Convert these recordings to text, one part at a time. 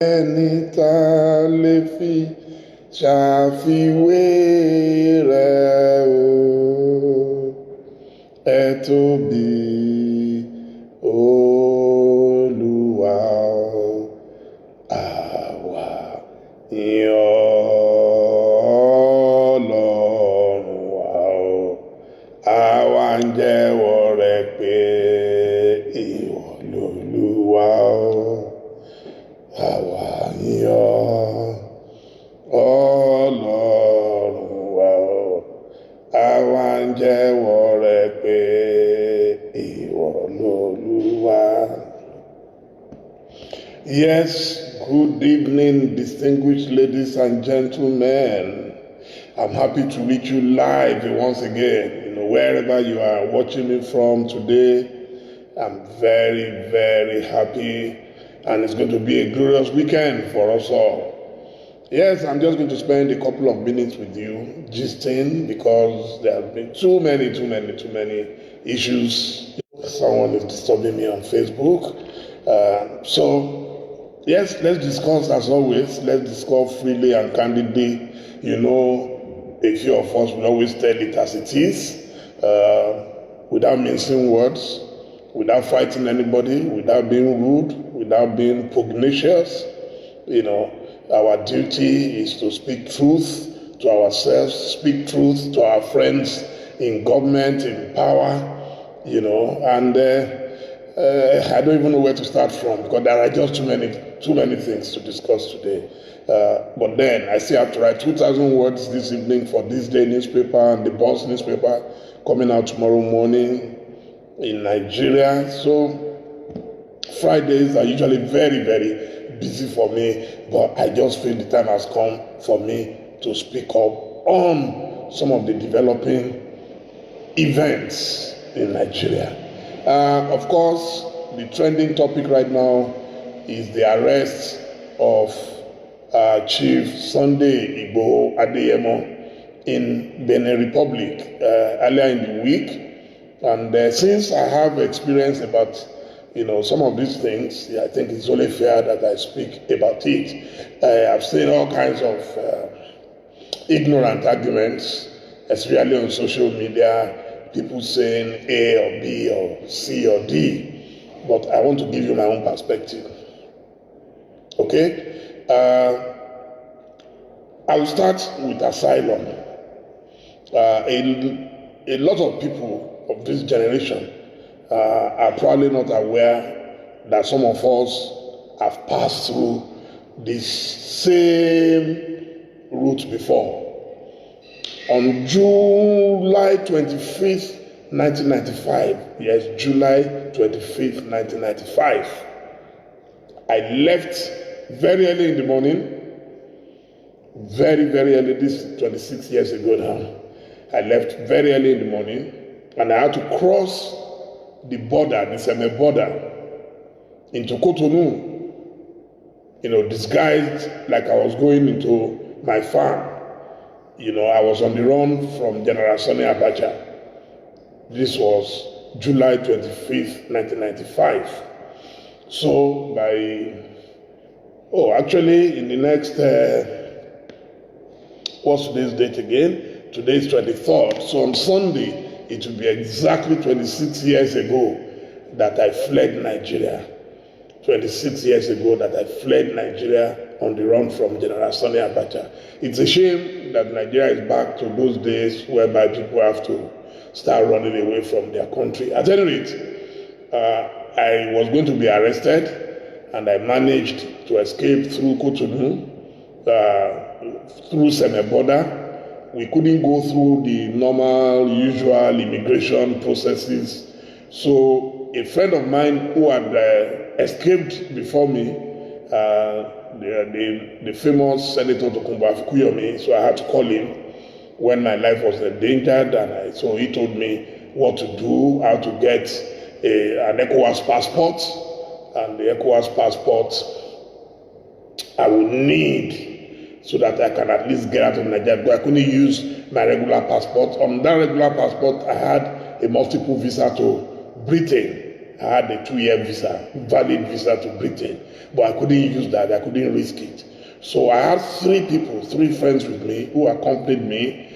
ẹni tá a lè fi ṣàfiwé rẹ̀ o, ẹ tóbi Olúwa o, àwa yìn Ọlọ́run wa o, àwa ń jẹ́wọ́ rẹ̀ pé ìwọ lolúwa o. Àwa yìn Ọlọ́run wa o, àwa ń jẹ́wọ́ rẹ̀ pé ìwọ lolúwa. Yes, good evening, distinguished ladies and gentlemen. I'm happy to reach you live once again. Wherever you are watching me from today, I'm very, very happy. And it's going to be a glorious weekend for us all. Yes, I'm just going to spend a couple of minutes with you, gisting, because there have been too many issues. Someone is disturbing me on Facebook. Yes, let's discuss as always. Let's discuss freely and candidly. A few of us will always tell it as it is, without mincing words, without fighting anybody, without being rude, without being pugnacious. Our duty is to speak truth to ourselves, speak truth to our friends in government, in power, and I don't even know where to start from because there are just too many things to discuss today. But then I still have to write 2,000 words this evening for This Day newspaper and the Boss newspaper coming out tomorrow morning in Nigeria. So Fridays are usually very, very busy for me, but I just feel the time has come for me to speak up on some of the developing events in Nigeria. Of course, the trending topic right now is the arrest of Chief Sunday Igboho Adeyemo in Benin Republic earlier in the week. And since I have experience about some of these things, I think it's only fair that I speak about it. I've seen all kinds of ignorant arguments, especially on social media, people saying A or B or C or D, but I want to give you my own perspective. Okay? I'll start with asylum. A lot of people of this generation are probably not aware that some of us have passed through this same route before. On July 25th, 1995, yes, July 25th, 1995, I left very early in the morning, very, very early, this is 26 years ago now. I left very early in the morning, and I had to cross the border, the Seme border, into Cotonou, disguised like I was going into my farm. I was on the run from General Sani Abacha. This was July 25th, 1995. So actually in the next, what's today's date again? Today's 23rd. So on Sunday, it will be exactly 26 years ago that I fled Nigeria. 26 years ago that I fled Nigeria on the run from General Sani Abacha. It's a shame that Nigeria is back to those days whereby people have to start running away from their country. At any rate, I was going to be arrested, and I managed to escape through Cotonou, through Seme border. We couldn't go through the normal, usual immigration processes. So a friend of mine who had escaped before me, the famous Senator Tokunbo Afukuyomi, so I had to call him when my life was endangered, and so he told me what to do, how to get an ECOWAS passport, and the ECOWAS passport I would need so that I can at least get out of Nigeria. But I couldn't use my regular passport. On that regular passport, I had a multiple visa to Britain. I had a 2-year visa, valid visa to Britain, but I couldn't use that. I couldn't risk it. So I had 3 friends with me who accompanied me.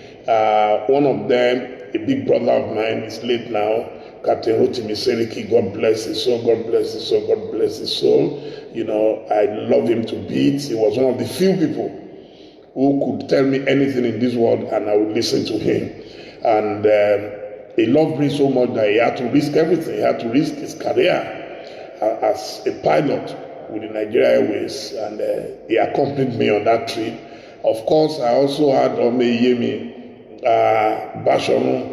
One of them, a big brother of mine, is late now, Captain Rotimi Seriki. God bless his soul, God bless his soul, God bless his soul. You know, I love him to bits. He was one of the few people who could tell me anything in this world and I would listen to him. And he loved me so much that he had to risk everything. He had to risk his career as a pilot with the Nigeria Airways, and he accompanied me on that trip. Of course, I also had Omeyemi Basharun,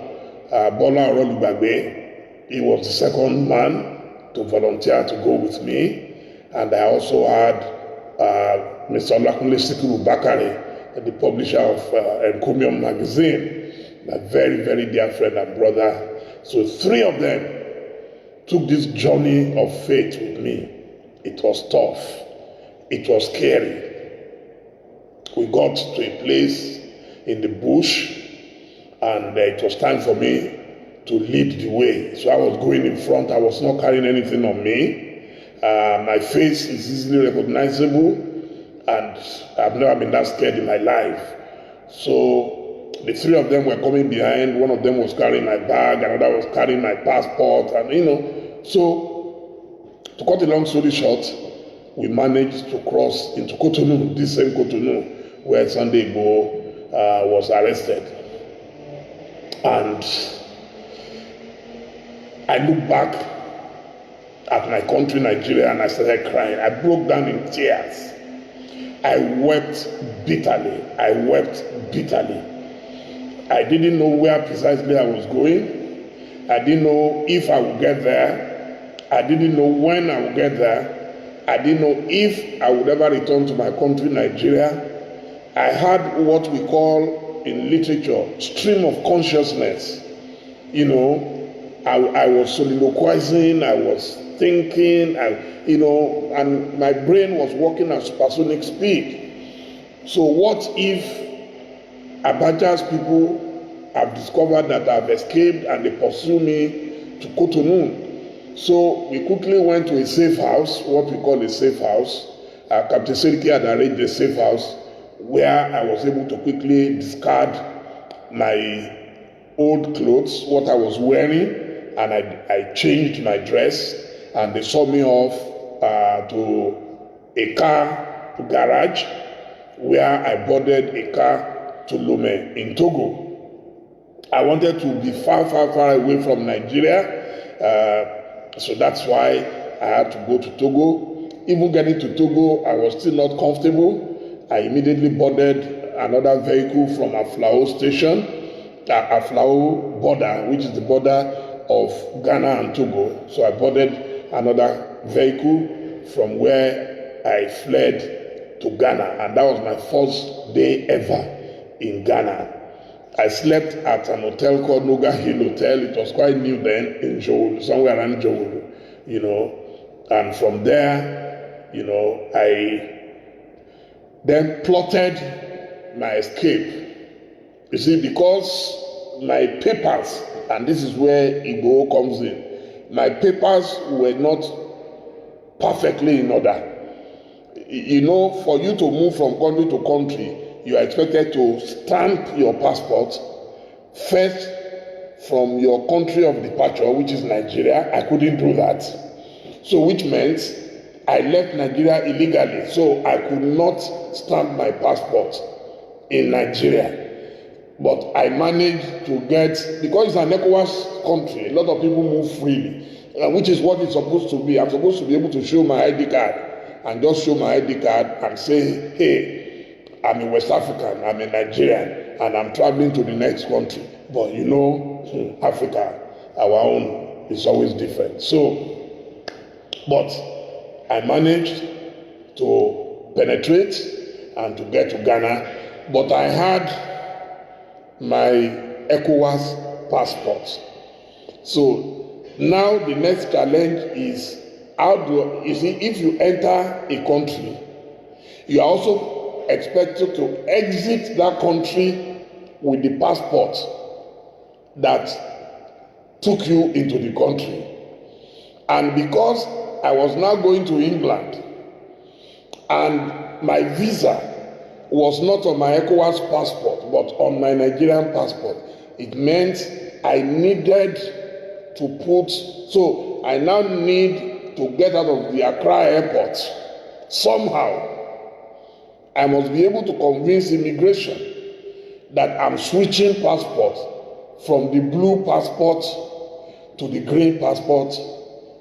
Bola Orolubagbe. He was the second man to volunteer to go with me. And I also had Mr. Olakunle Sikiru Bakare, the publisher of Encomium magazine, my very, very dear friend and brother. So 3 of them took this journey of faith with me. It was tough. It was scary. We got to a place in the bush, and it was time for me to lead the way. So I was going in front. I was not carrying anything on me. My face is easily recognizable, and I've never been that scared in my life. So the 3 of them were coming behind. One of them was carrying my bag, another was carrying my passport, and so to cut a long story short, we managed to cross into Cotonou, this same Cotonou, where Sunday Igboho was arrested. And I looked back at my country, Nigeria, and I started crying. I broke down in tears. I wept bitterly. I wept bitterly. I didn't know where precisely I was going. I didn't know if I would get there. I didn't know when I would get there. I didn't know if I would ever return to my country, Nigeria. I had what we call in literature stream of consciousness. I was soliloquizing, I was thinking, and my brain was working at supersonic speed. So what if Abacha's people have discovered that I've escaped and they pursue me to Cotonou? So we quickly went to a safe house, what we call a safe house. Captain Seriki had arranged a safe house where I was able to quickly discard my old clothes, what I was wearing, and I changed my dress, and they saw me off to a car garage where I boarded a car to Lomé in Togo. I wanted to be far, far, far away from Nigeria. So that's why I had to go to Togo. Even getting to Togo, I was still not comfortable. I immediately boarded another vehicle from Aflao station, Aflao border, which is the border of Ghana and Togo. So I boarded another vehicle from where I fled to Ghana. And that was my first day ever in Ghana. I slept at an hotel called Noga Hill Hotel. It was quite new then in Joulu, somewhere around Joulu, And from there, I then plotted my escape. You see, because my papers, and this is where Igboho comes in, my papers were not perfectly in order. For you to move from country to country, you are expected to stamp your passport first from your country of departure, which is Nigeria. I couldn't do that. So which meant I left Nigeria illegally. So I could not stamp my passport in Nigeria. But I managed to get, because it's an ECOWAS country, a lot of people move freely, which is what it's supposed to be. I'm supposed to be able to show my ID card and just show my ID card and say, hey, I'm a West African, I'm a Nigerian, and I'm traveling to the next country. But Africa, our own, is always different. So, but I managed to penetrate and to get to Ghana, but I had my ECOWAS passport. So now the next challenge is if you enter a country, you are also expected to exit that country with the passport that took you into the country. And because I was now going to England, and my visa was not on my ECOWAS passport, but on my Nigerian passport, it meant I needed to put, so I now need to get out of the Accra airport. Somehow, I must be able to convince immigration that I'm switching passports from the blue passport to the green passport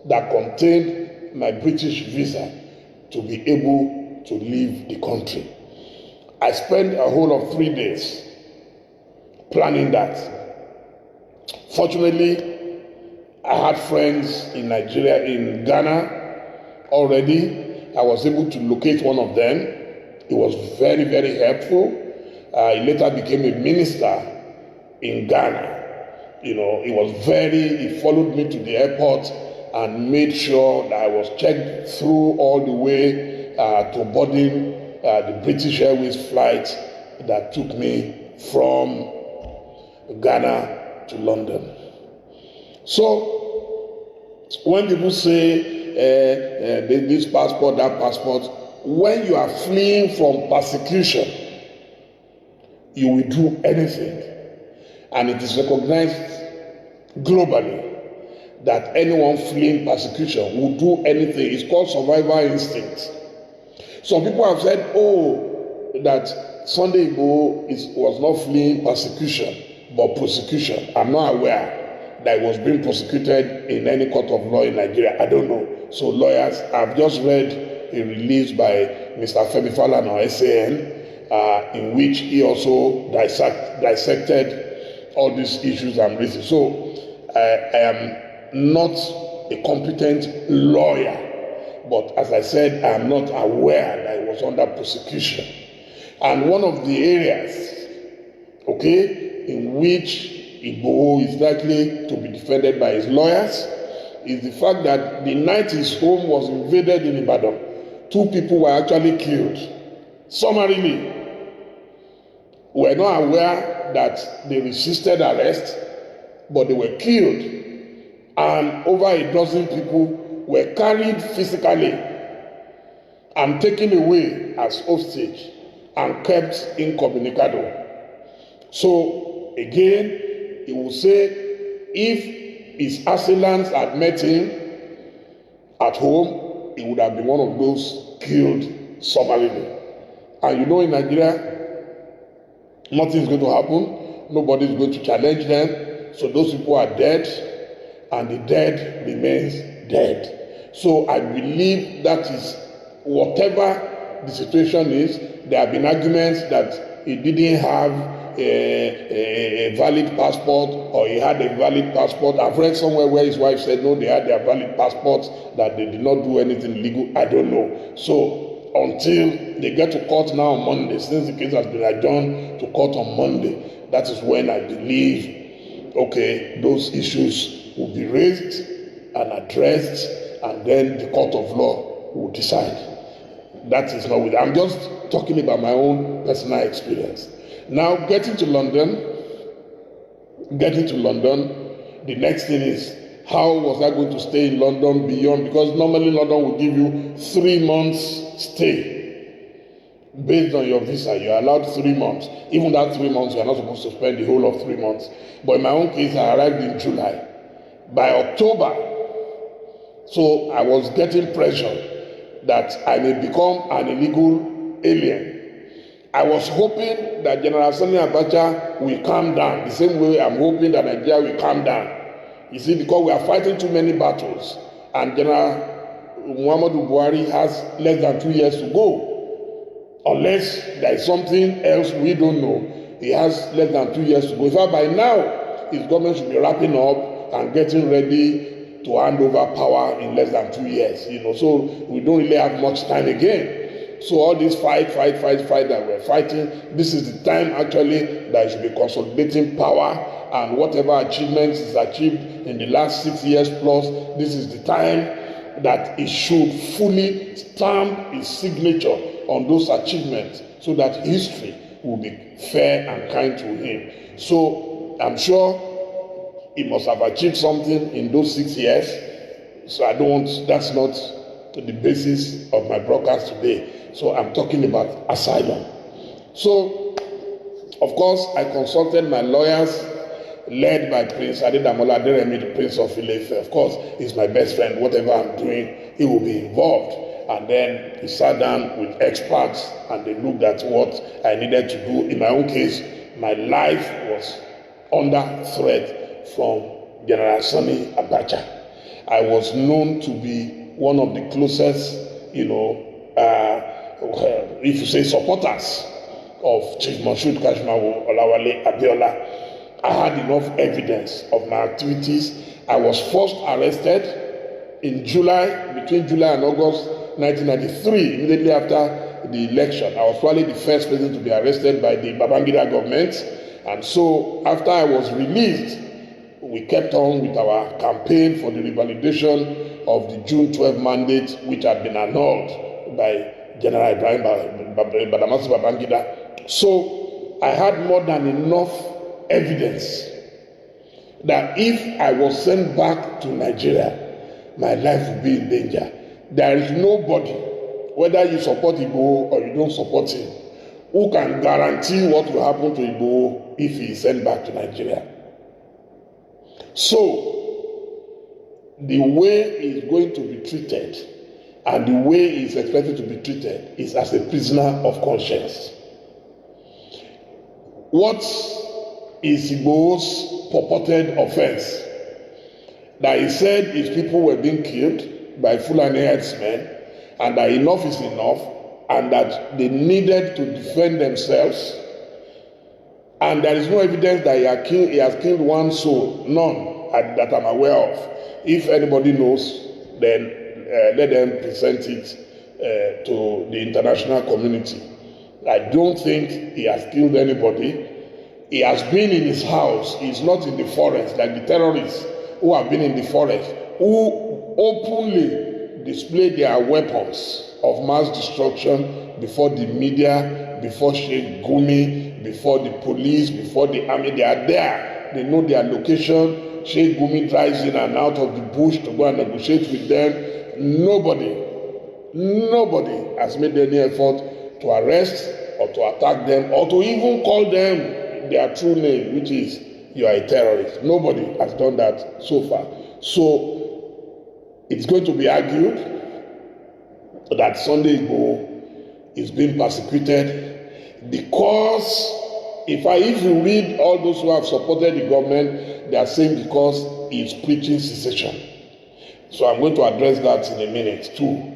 that contained my British visa to be able to leave the country. I spent a whole of 3 days planning that. Fortunately, I had friends in Nigeria, in Ghana already. I was able to locate one of them. He was very, very helpful. He later became a minister in Ghana. He followed me to the airport and made sure that I was checked through all the way to boarding the British Airways flight that took me from Ghana to London. So, when people say this passport, that passport, when you are fleeing from persecution, you will do anything. And it is recognized globally that anyone fleeing persecution will do anything. It's called survival instinct. Some people have said, that Sunday Igboho was not fleeing persecution, but prosecution. I'm not aware that he was being prosecuted in any court of law in Nigeria. I don't know. So lawyers, I've just read a release by Mr. Femi Falana on SAN, in which he also dissected all these issues I'm raising. So I am not a competent lawyer. But as I said, I am not aware that he was under prosecution. And one of the areas, in which Igboho is likely to be defended by his lawyers is the fact that the night his home was invaded in Ibadan, 2 people were actually killed. Summarily, we were not aware that they resisted arrest, but they were killed. And over a dozen people were carried physically and taken away as hostage and kept incommunicado. So again, he will say if his assailants had met him at home, he would have been one of those killed summarily. And in Nigeria, nothing is going to happen. Nobody is going to challenge them. So those people are dead, and the dead remains dead. So I believe that is whatever the situation is. There have been arguments that he didn't have a valid passport, or he had a valid passport. I've read somewhere where his wife said no, they had their valid passports, that they did not do anything illegal. I don't know. So until they get to court now on Monday, since the case has been adjourned to court on Monday, that is when I believe, those issues will be raised and addressed, and then the court of law will decide. That is not with. I'm just talking about my own personal experience. Now, getting to London, the next thing is, how was I going to stay in London beyond? Because normally London will give you 3 months stay. Based on your visa, you are allowed 3 months. Even that 3 months, you are not supposed to spend the whole of 3 months. But in my own case, I arrived in July. By October, so I was getting pressure that I may become an illegal alien. I was hoping that General Sani Abacha will calm down, the same way I'm hoping that Nigeria will calm down. You see, because we are fighting too many battles, and General Muhammadu Buhari has less than 2 years to go. Unless there is something else we don't know, he has less than 2 years to go. In fact, by now, his government should be wrapping up and getting ready to hand over power in less than 2 years. So we don't really have much time again. So all this fight that we're fighting, this is the time actually that you should be consolidating power, and whatever achievements is achieved in the last 6 years plus, this is the time that it should fully stamp its signature on those achievements, so that history will be fair and kind to him. So I'm sure he must have achieved something in those 6 years. So I don't want, that's not the basis of my broadcast today. So I'm talking about asylum. So, of course, I consulted my lawyers, led by Prince Adedamola Aderemi, the Prince of Ile-Ife. Of course, he's my best friend. Whatever I'm doing, he will be involved. And then he sat down with experts and they looked at what I needed to do. In my own case, my life was under threat from General Sani Abacha. I was known to be one of the closest, if you say supporters of Chief Moshood Kashimawo Olawale Abiola. I had enough evidence of my activities. I was first arrested in between July and August 1993, immediately after the election. I was probably the first person to be arrested by the Babangida government. And so after I was released, we kept on with our campaign for the revalidation of the June 12 mandate, which had been annulled by General Ibrahim Badamasi Babangida. So I had more than enough evidence that if I was sent back to Nigeria, my life would be in danger. There is nobody, whether you support Igboho or you don't support him, who can guarantee what will happen to Igboho if he is sent back to Nigeria. So, the way he is going to be treated and the way he is expected to be treated is as a prisoner of conscience. What is Igboho's purported offense? That he said his people were being killed by Fulani herdsmen and that enough is enough and that they needed to defend themselves, and there is no evidence that he has killed one soul, none that I'm aware of. If anybody knows, then let them present it to the international community. I don't think he has killed anybody. He has been in his house. He's not in the forest like the terrorists who have been in the forest, who openly display their weapons of mass destruction before the media, before Sheikh Gumi, before the police, before the army. They are there. They know their location. Sheikh Gumi drives in and out of the bush to go and negotiate with them. Nobody has made any effort to arrest or to attack them or to even call them their true name, which is you are a terrorist. Nobody has done that so far. So it's going to be argued that Sunday Igboho is being persecuted because if you read all those who have supported the government, they are saying because he is preaching secession. So I'm going to address that in a minute too.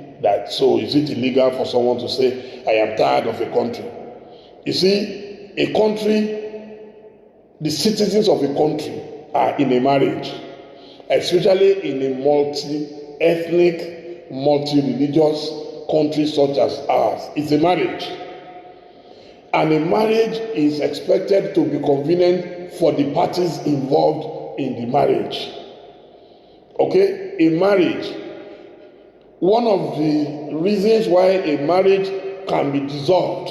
So is it illegal for someone to say, I am tired of a country? You see, a country, the citizens of a country are in a marriage, especially in a multi-ethnic, multi-religious country such as ours. It's a marriage. And a marriage is expected to be convenient for the parties involved in the marriage. Okay? A marriage. One of the reasons why a marriage can be dissolved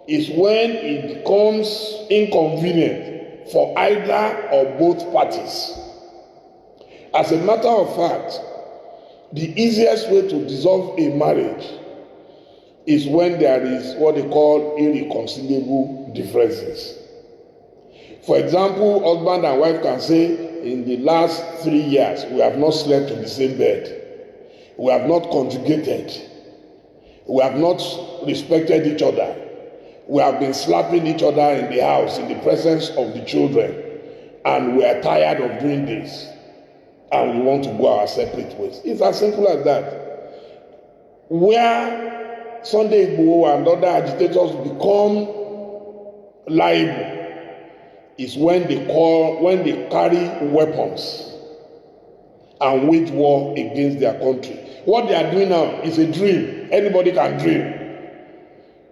is when it becomes inconvenient for either or both parties. As a matter of fact, the easiest way to dissolve a marriage is when there is what they call irreconcilable differences. For example, husband and wife can say, in the last 3 years, we have not slept in the same bed. We have not conjugated. We have not respected each other. We have been slapping each other in the house in the presence of the children. And we are tired of doing this. And we want to go our separate ways. It's as simple as that. Where Sunday Igboho and other agitators become liable is when they carry weapons and wage war against their country. What they are doing now is a dream. Anybody can dream.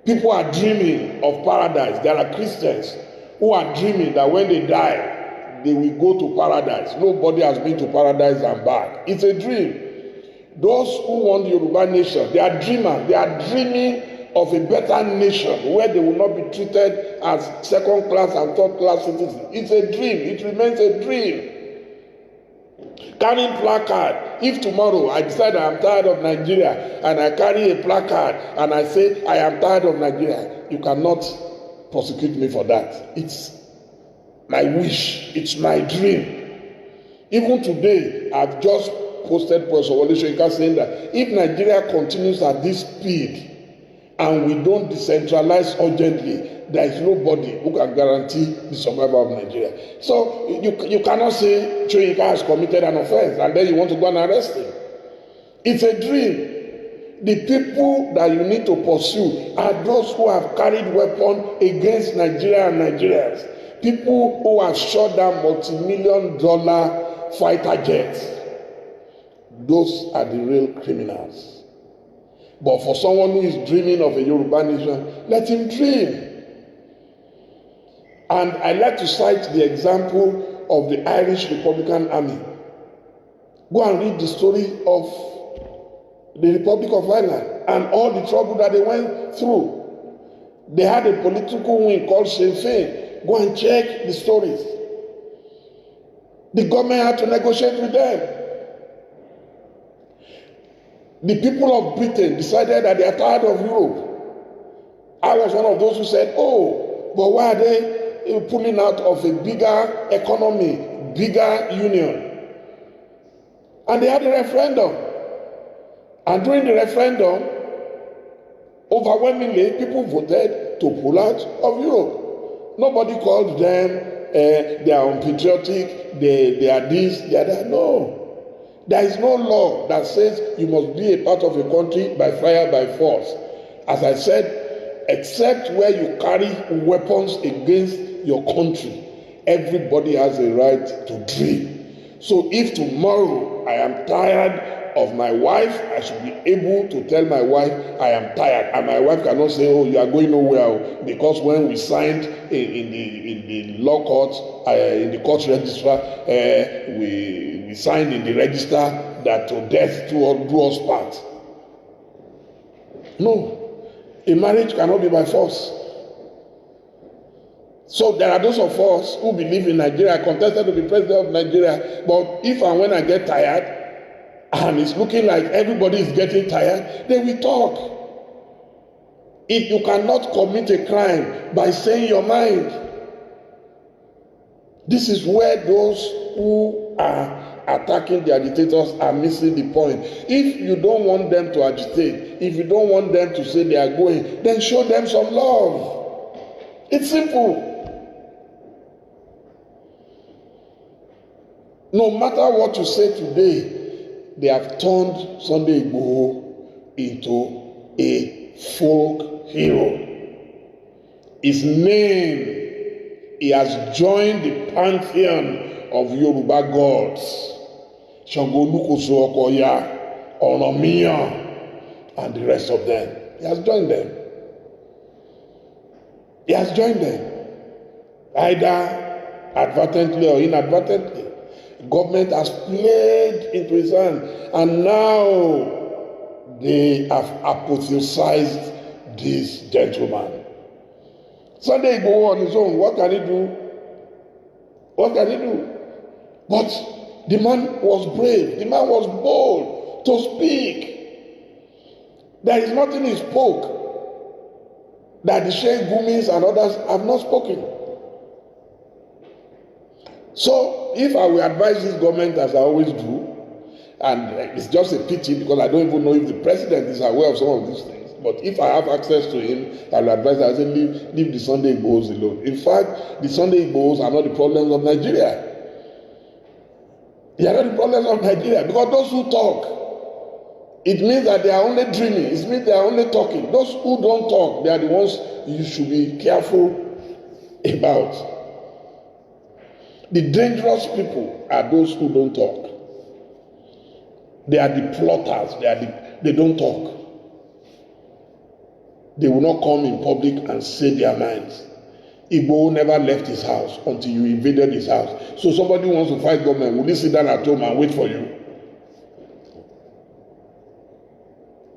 People are dreaming of paradise. There are Christians who are dreaming that when they die, they will go to paradise. Nobody has been to paradise and back. It's a dream. Those who want the Yoruba nation, they are dreamers. They are dreaming of a better nation where they will not be treated as second class and third class citizens. It's a dream. It remains a dream. Carrying placard If tomorrow I decide I am tired of Nigeria and I carry a placard and I say I am tired of Nigeria, you cannot prosecute me for that. It's my wish. It's my dream. Even today, I've just posted Professor Wole Soyinka saying that if Nigeria continues at this speed and we don't decentralize urgently, there is nobody who can guarantee the survival of Nigeria. So you cannot say Soyinka has committed an offense and then you want to go and arrest him. It's a dream. The people that you need to pursue are those who have carried weapons against Nigeria and Nigerians. People who have shot down multi-million-dollar fighter jets. Those are the real criminals. But for someone who is dreaming of a Yoruba nation, let him dream. And I like to cite the example of the Irish Republican Army. Go and read the story of the Republic of Ireland and all the trouble that they went through. They had a political wing called Sinn Féin. Go and check the stories. The government had to negotiate with them. The people of Britain decided that they are tired of Europe. I was one of those who said, oh, but why are they pulling out of a bigger economy, bigger union? And they had a referendum. And during the referendum, overwhelmingly, people voted to pull out of Europe. Nobody called them, they are unpatriotic, they are this, they are that. No. There is no law that says you must be a part of a country by fire, by force. As I said, except where you carry weapons against your country, everybody has a right to dream. So if tomorrow I am tired of my wife, I should be able to tell my wife I am tired, and my wife cannot say, "Oh, you are going nowhere," because when we signed in the law court, in the court registrar, we signed in the register that to death do us part. No, a marriage cannot be by force. So there are those of us who believe in Nigeria. I contested to be president of Nigeria, but if and when I get tired, and it's looking like everybody is getting tired, then we talk. If you cannot commit a crime by saying your mind, this is where those who are attacking the agitators are missing the point. If you don't want them to agitate, if you don't want them to say they are going, then show them some love. It's simple. No matter what you say today, they have turned Sunday Igboho into a folk hero. His name, he has joined the pantheon of Yoruba gods. Shango Olukoso Okoya, Oromia, and the rest of them. He has joined them. He has joined them. Either advertently or inadvertently. Government has played into his hand, and now they have apotheosized this gentleman. Sunday Igboho on his own, what can he do? What can he do? But the man was brave, the man was bold to speak. There is nothing he spoke that the Sheikh Gumis and others have not spoken. So, if I will advise this government, as I always do, and it's just a pity because I don't even know if the president is aware of some of these things, but if I have access to him, I will advise him, I say, leave the Sunday Igbohos alone. In fact, the Sunday Igbohos are not the problems of Nigeria. They are not the problems of Nigeria, because those who talk, it means that they are only dreaming. It means they are only talking. Those who don't talk, they are the ones you should be careful about. The dangerous people are those who don't talk. They are the plotters. They don't talk. They will not come in public and say their minds. Igboho never left his house until you invaded his house. So somebody wants to fight government, will he sit down at home and wait for you?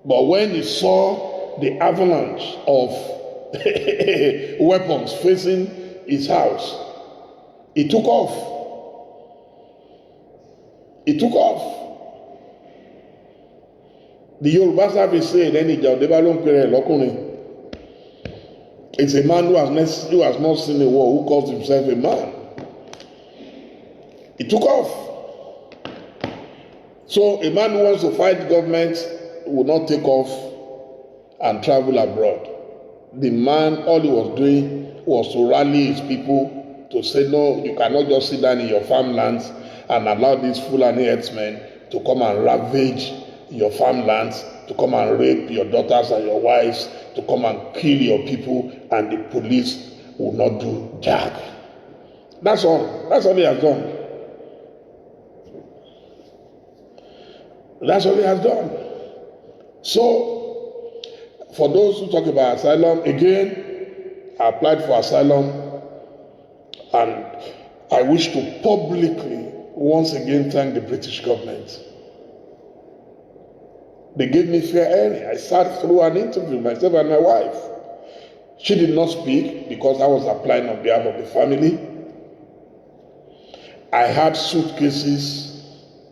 But when he saw the avalanche of weapons facing his house, he took off. He took off. The Yoruba service say any job they don't pay lokunrin. It's a man who has not seen a war who calls himself a man. He took off. So a man who wants to fight government will not take off and travel abroad. The man, all he was doing was to rally his people to say, no, you cannot just sit down in your farmlands and allow these Fulani herdsmen to come and ravage your farmlands, to come and rape your daughters and your wives, to come and kill your people, and the police will not do jack. That's all. That's all he has done. That's all he has done. So, for those who talk about asylum, again, I applied for asylum, and I wish to publicly once again thank the British government. They gave me fair hearing. I sat through an interview, myself and my wife. She did not speak because I was applying on behalf of the family. I had suitcases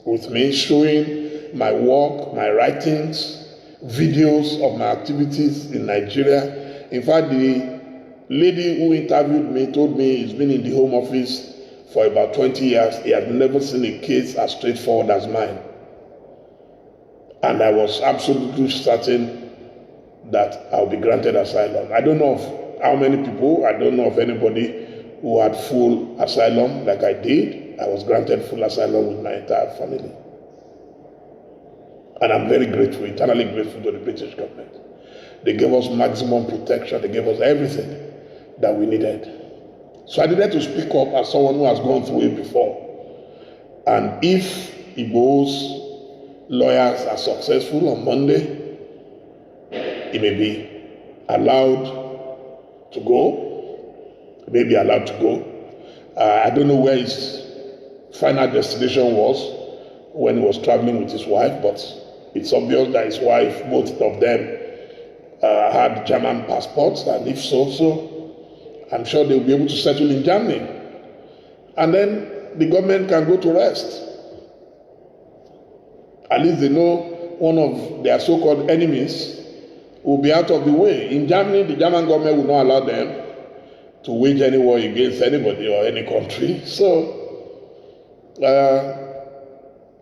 with me showing my work, my writings, videos of my activities in Nigeria. In fact, the lady who interviewed me told me he's been in the Home Office for about 20 years. He has never seen a case as straightforward as mine. And I was absolutely certain that I'll be granted asylum. I don't know of how many people, I don't know of anybody who had full asylum like I did. I was granted full asylum with my entire family. And I'm very grateful, eternally grateful to the British government. They gave us maximum protection. They gave us everything that we needed. So I needed to speak up as someone who has gone through it before. And if Igbo's lawyers are successful on Monday, he may be allowed to go. He may be allowed to go. I don't know where his final destination was when he was traveling with his wife, but it's obvious that his wife, both of them, had German passports, and if so, I'm sure they'll be able to settle in Germany. And then the government can go to rest. At least they know one of their so-called enemies will be out of the way. In Germany, the German government will not allow them to wage any war against anybody or any country. So,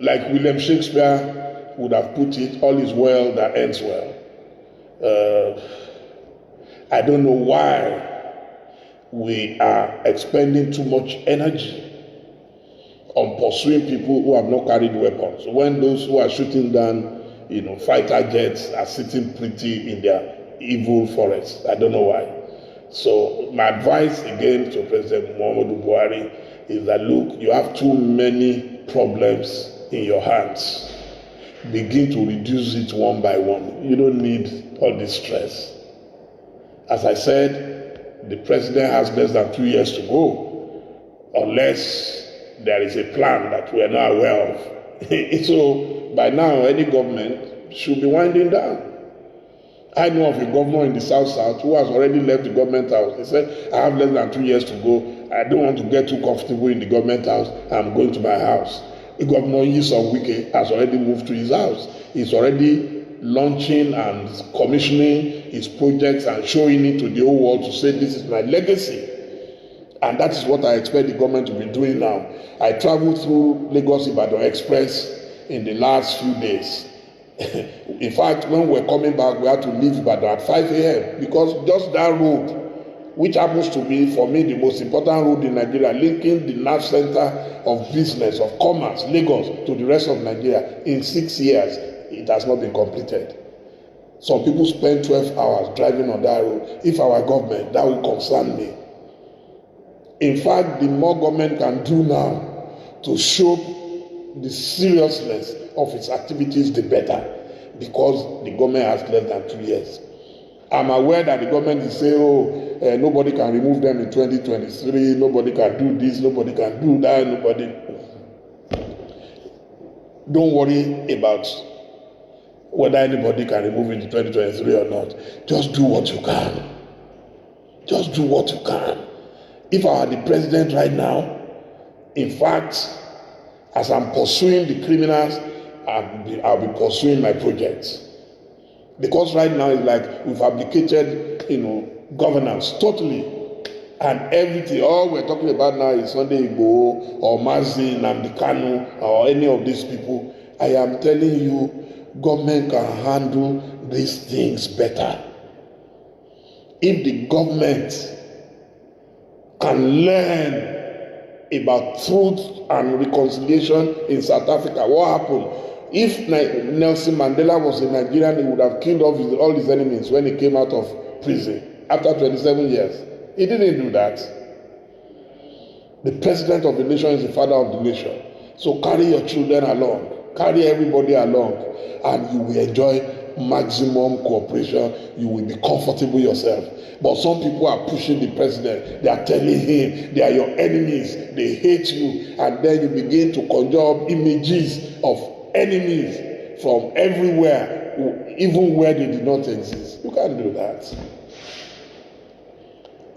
like William Shakespeare would have put it, all is well that ends well. I don't know why we are expending too much energy on pursuing people who have not carried weapons, when those who are shooting down, fighter jets are sitting pretty in their evil forests. I don't know why. So my advice again to President Muhammadu Buhari is that, look, you have too many problems in your hands. Begin to reduce it one by one. You don't need all this stress. As I said, the president has less than 2 years to go, unless there is a plan that we are not aware of. So by now, any government should be winding down. I know of a governor in the South who has already left the government house. He said, I have less than 2 years to go. I don't want to get too comfortable in the government house. I'm going to my house. The governor Nyesom Wike has already moved to his house. He's already launching and commissioning his projects and showing it to the whole world to say, this is my legacy. And that is what I expect the government to be doing now. I traveled through Lagos-Ibadan Express in the last few days. In fact, when we were coming back, we had to leave Ibadan at 5 a.m. because just that road, which happens to be, for me, the most important road in Nigeria, linking the nerve center of business, of commerce, Lagos, to the rest of Nigeria, in 6 years, it has not been completed. Some people spend 12 hours driving on that road. If our government, that will concern me. In fact, the more government can do now to show the seriousness of its activities, the better, because the government has less than 2 years. I'm aware that the government is saying, nobody can remove them in 2023, nobody can do this, nobody can do that, nobody. Don't worry about whether anybody can remove it in 2023 or not. Just do what you can. Just do what you can. If I were the president right now, in fact, as I'm pursuing the criminals, I'll be pursuing my projects. Because right now it's like we've abdicated, governance totally. And everything, all we're talking about now is Sunday Igboho or Mazi Nnamdi Kanu or any of these people. I am telling you, government can handle these things better. If the government can learn about truth and reconciliation in South Africa, what happened? If Nelson Mandela was a Nigerian, he would have killed all his enemies when he came out of prison after 27 years. He didn't do that. The president of the nation is the father of the nation. So carry your children along, carry everybody along, and you will enjoy maximum cooperation. You will be comfortable yourself. But some people are pushing the president. They are telling him they are your enemies. They hate you. And then you begin to conjure up images of enemies from everywhere, even where they did not exist. You can't do that.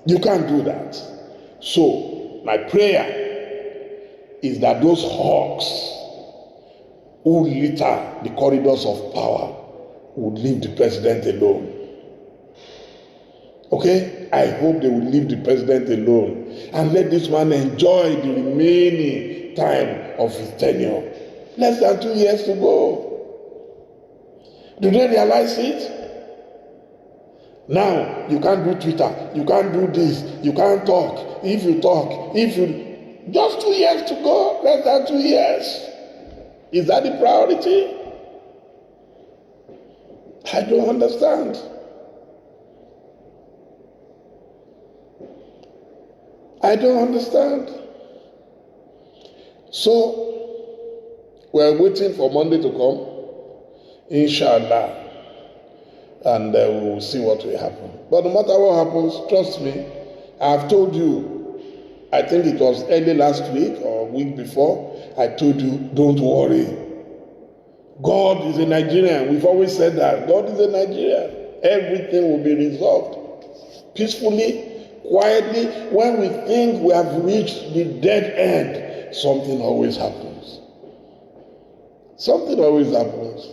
You can't do that. So, my prayer is that those hawks who litter the corridors of power would leave the president alone. Okay? I hope they will leave the president alone and let this man enjoy the remaining time of his tenure. Less than 2 years to go. Do they realize it? Now, you can't do Twitter, you can't do this, you can't talk. If you talk, just 2 years to go, less than 2 years. Is that the priority? I don't understand. I don't understand. So, we're waiting for Monday to come, inshallah. And we will see what will happen. But no matter what happens, trust me, I've told you, I think it was early last week or week before, I told you, don't worry. God is a Nigerian. We've always said that. God is a Nigerian. Everything will be resolved peacefully, quietly. When we think we have reached the dead end, something always happens. Something always happens.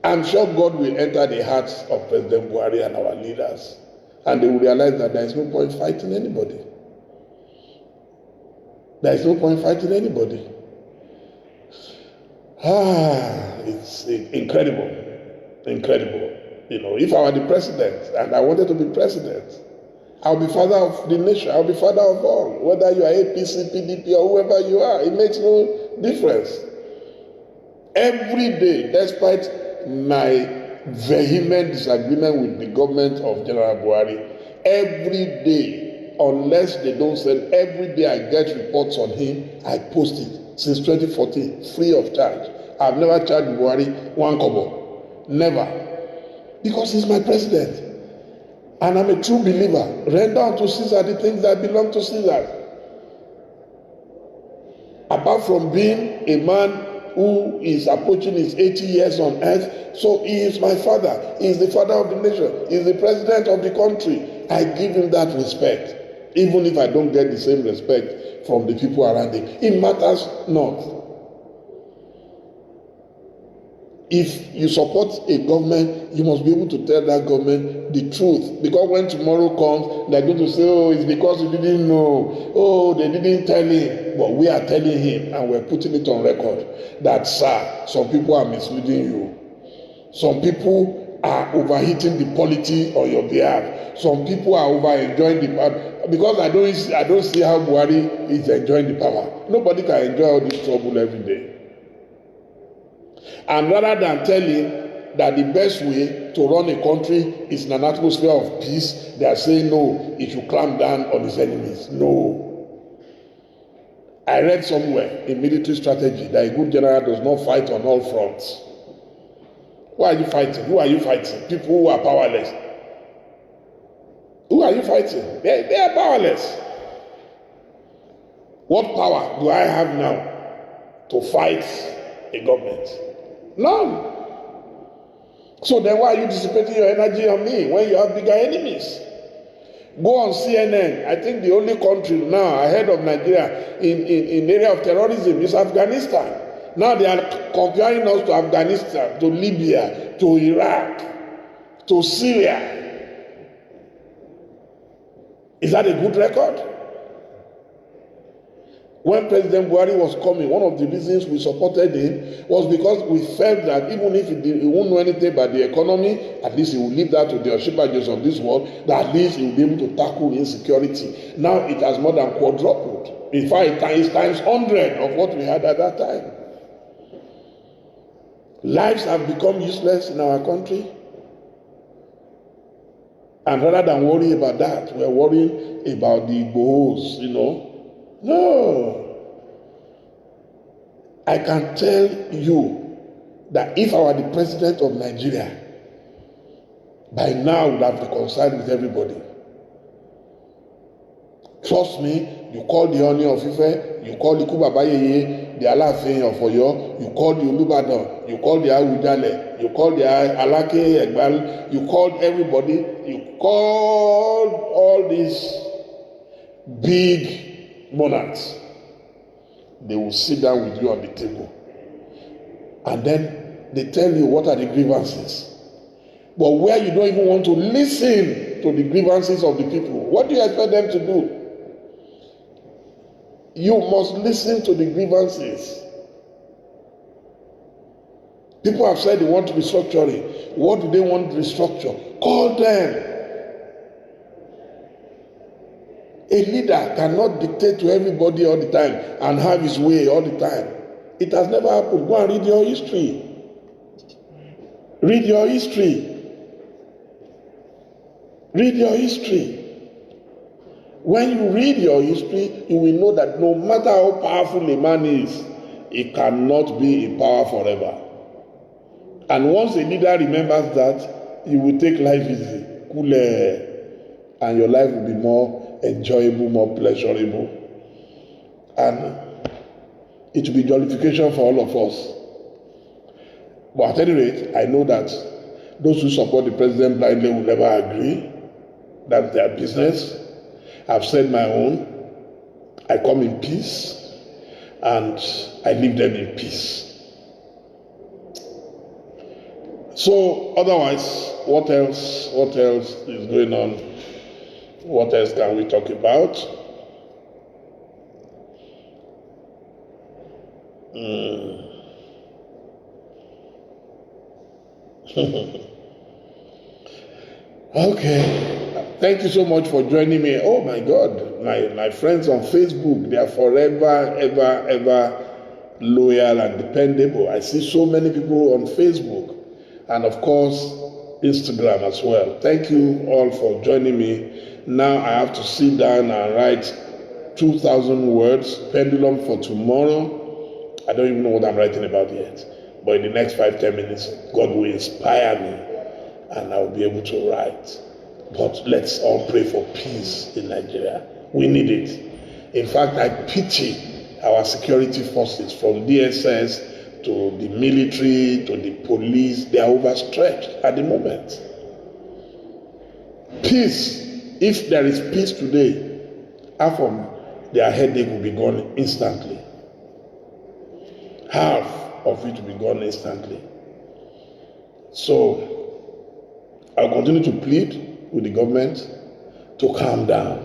I'm sure God will enter the hearts of President Buhari and our leaders, and they will realize that there is no point fighting anybody. There is no point fighting anybody. It's incredible. Incredible. If I were the president and I wanted to be president, I'll be father of the nation. I'll be father of all. Whether you are APC, PDP, or whoever you are, it makes no difference. Every day, despite my vehement disagreement with the government of General Buhari, every day, unless they don't send, every day I get reports on him, I post it since 2014, free of charge. I've never charged Buhari 1 kobo. Never. Because he's my president. And I'm a true believer. Render unto Caesar the things that belong to Caesar. Apart from being a man who is approaching his 80 years on earth, so he is my father. He is the father of the nation. He is the president of the country. I give him that respect, even if I don't get the same respect from the people around him. It matters not. If you support a government, you must be able to tell that government the truth. Because when tomorrow comes, they're going to say, oh, it's because you didn't know. Oh, they didn't tell him. But we are telling him, and we're putting it on record, that, sir, some people are misleading you. Some people are overheating the polity on your behalf. Some people are over-enjoying the power. Because I don't see how Buhari is enjoying the power. Nobody can enjoy all this trouble every day. And rather than tell him that the best way to run a country is in an atmosphere of peace, they are saying no, he should clamp down on his enemies. No. I read somewhere in military strategy that a good general does not fight on all fronts. Why are you fighting? Who are you fighting? People who are powerless. Who are you fighting? They are powerless. What power do I have now to fight a government? None. So then why are you dissipating your energy on me when you have bigger enemies? Go on CNN. I think the only country now ahead of Nigeria in area of terrorism is Afghanistan. Now they are comparing us to Afghanistan, to Libya, to Iraq. to Syria. Is that a good record? When President Buhari was coming, one of the reasons we supported him was because we felt that even if he won't know anything about the economy, at least he will leave that to the Oshibajos of this world, that at least he will be able to tackle insecurity. Now it has more than quadrupled. In fact, it times 100 of what we had at that time. Lives have become useless in our country. And rather than worry about that, we are worrying about the Igbos, No. I can tell you that if I were the president of Nigeria, by now I would have reconciled with everybody. Trust me, you call the Oni of Ife, you call the Kubabayeye, the Alaafin of Oyo, you call the Olubadan, you call the Awujale, you call the Alake Egbal, you called everybody, you called all these big monarchs. They will sit down with you on the table. And then they tell you what are the grievances. But where you don't even want to listen to the grievances of the people, what do you expect them to do? You must listen to the grievances. People have said they want restructuring. What do they want to restructure? Call them. A leader cannot dictate to everybody all the time and have his way all the time. It has never happened. Go and read your history. Read your history. Read your history. When you read your history, you will know that no matter how powerful a man is, he cannot be in power forever. And once a leader remembers that, you will take life easy, cool, and your life will be more enjoyable, more pleasurable. And it will be jollification for all of us. But at any rate, I know that those who support the president blindly will never agree. That's their business. I've said my own. I come in peace and I leave them in peace. So otherwise, what else is going on? What else can we talk about? Okay. Thank you so much for joining me. Oh my God, my friends on Facebook, they are forever, ever loyal and dependable. I see so many people on Facebook and of course Instagram as well. Thank you all for joining me. Now I have to sit down and write 2,000 words, pendulum for tomorrow. I don't even know what I'm writing about yet. But in the next 5-10 minutes, God will inspire me and I'll be able to write. But let's all pray for peace in Nigeria. We need it. In fact, I pity our security forces from DSS to the military to the police. They are overstretched at the moment. Peace. If there is peace today, half of their headache will be gone instantly. Half of it will be gone instantly. So, I'll continue to plead with the government to calm down.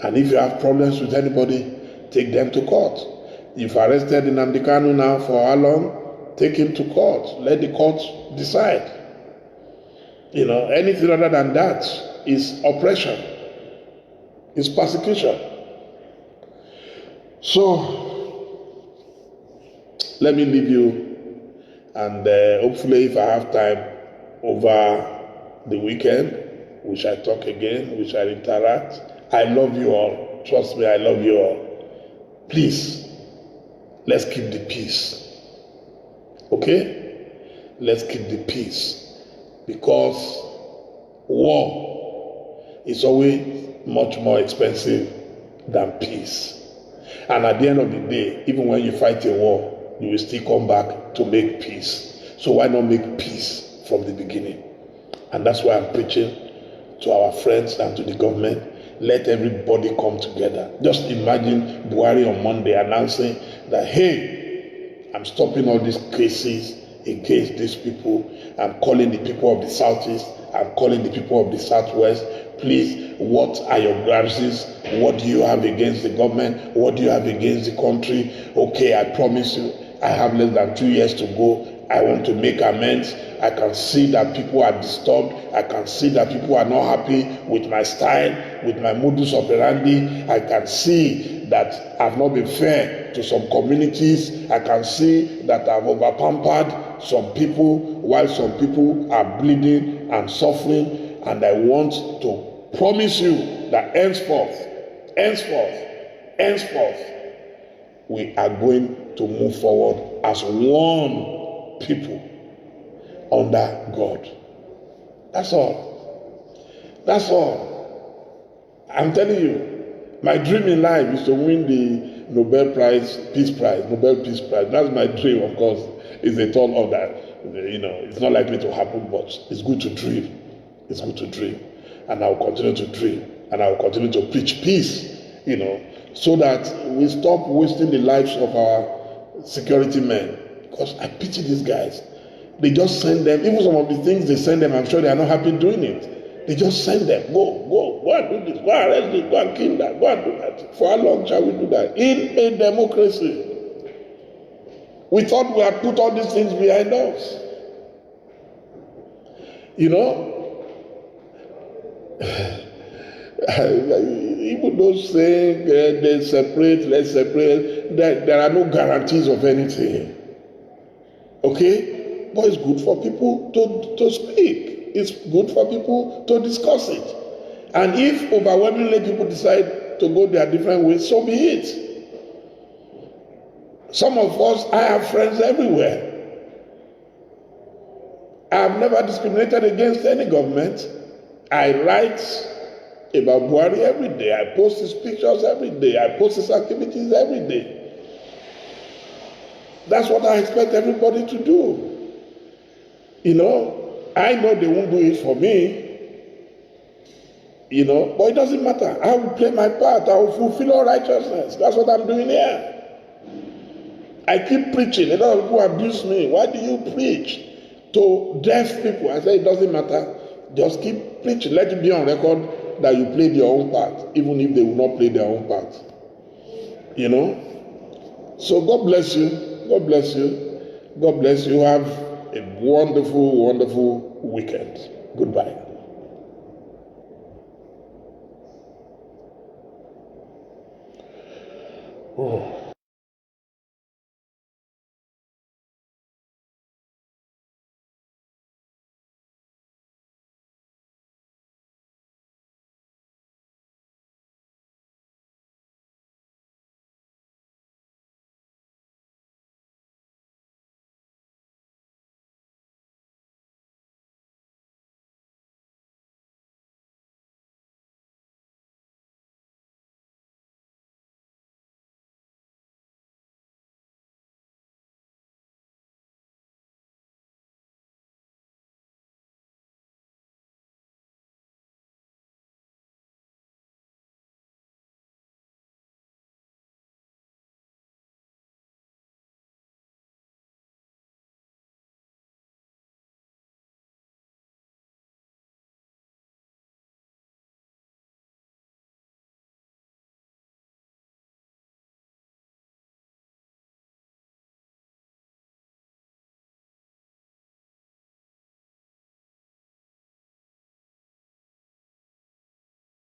And if you have problems with anybody, take them to court. You've arrested Nnamdi Kanu now for how long? Take him to court. Let the court decide. Anything other than that is oppression, is persecution. So, let me leave you, and hopefully if I have time over the weekend, we shall talk again, we shall interact. I love you all. Trust me, I love you all. Please, let's keep the peace. Okay? Let's keep the peace. Because war is always much more expensive than peace. And at the end of the day, even when you fight a war, you will still come back to make peace. So why not make peace from the beginning? And that's why I'm preaching to our friends and to the government. Let everybody come together. Just imagine Buhari on Monday announcing that, hey, I'm stopping all these cases against these people. I'm calling the people of the southeast. I'm calling the people of the southwest. Please, what are your grievances? What do you have against the government? What do you have against the country? Okay, I promise you, I have less than 2 years to go. I want to make amends. I can see that people are disturbed. I can see that people are not happy with my style, with my modus operandi. I can see that I've not been fair to some communities. I can see that I've overpampered some people while some people are bleeding and suffering. And I want to promise you that henceforth, we are going to move forward as one people under God. That's all. That's all. I'm telling you, my dream in life is to win the Nobel Peace Prize. That's my dream, of course. It's a tall order. It's not likely to happen, but it's good to dream. It's good to dream. And I'll continue to dream. And I'll continue to preach peace, so that we stop wasting the lives of our security men. Because I pity these guys. They just send them, even some of the things they send them, I'm sure they are not happy doing it. They just send them, go and do this, go and arrest this, go and kill that, go and do that. For how long shall we do that? In a democracy. We thought we had put all these things behind us. Even those saying let's separate, there are no guarantees of anything. Okay? But it's good for people to speak. It's good for people to discuss it. And if overwhelmingly people decide to go their different ways, so be it. Some of us, I have friends everywhere. I have never discriminated against any government. I write about Buhari every day. I post his pictures every day. I post his activities every day. That's what I expect everybody to do. I know they won't do it for me, but it doesn't matter. I will play my part. I will fulfill all righteousness. That's what I'm doing here. I keep preaching. A lot of people abuse me. Why do you preach to deaf people? I say it doesn't matter. Just keep preaching. Let it be on record that you played your own part, even if they will not play their own part. So God bless you. God bless you. God bless you. Have a wonderful, wonderful weekend. Goodbye.